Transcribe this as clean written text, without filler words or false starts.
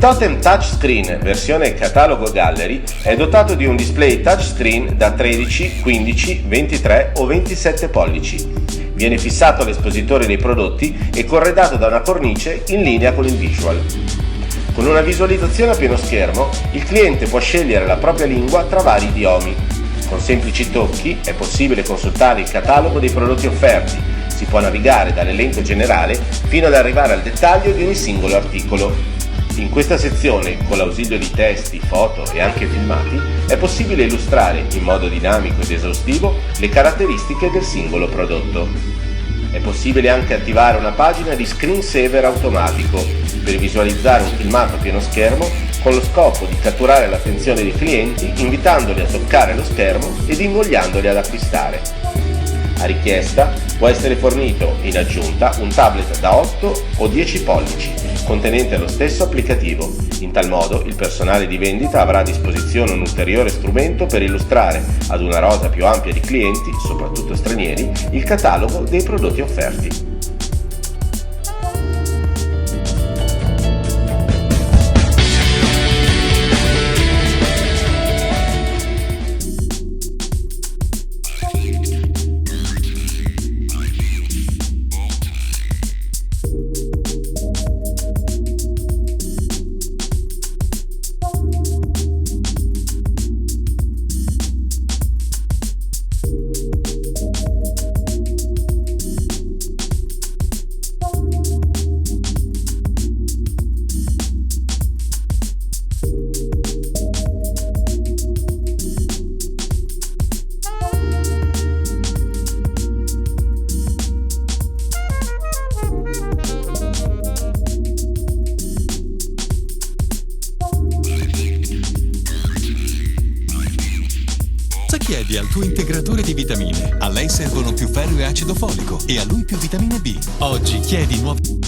Totem Touchscreen versione catalogo Gallery è dotato di un display touchscreen da 13, 15, 23 o 27 pollici. Viene fissato all'espositore dei prodotti e corredato da una cornice in linea con il visual. Con una visualizzazione a pieno schermo, il cliente può scegliere la propria lingua tra vari idiomi. Con semplici tocchi è possibile consultare il catalogo dei prodotti offerti. Si può navigare dall'elenco generale fino ad arrivare al dettaglio di ogni singolo articolo. In questa sezione, con l'ausilio di testi, foto e anche filmati, è possibile illustrare in modo dinamico ed esaustivo le caratteristiche del singolo prodotto. È possibile anche attivare una pagina di screensaver automatico per visualizzare un filmato a pieno schermo con lo scopo di catturare l'attenzione dei clienti, invitandoli a toccare lo schermo ed invogliandoli ad acquistare. A richiesta può essere fornito in aggiunta un tablet da 8 o 10 pollici contenente lo stesso applicativo. In tal modo il personale di vendita avrà a disposizione un ulteriore strumento per illustrare ad una rosa più ampia di clienti, soprattutto stranieri, il catalogo dei prodotti offerti. Chiedi al tuo integratore di vitamine. A lei servono più ferro e acido folico e a lui più vitamine B. Oggi chiedi nuovi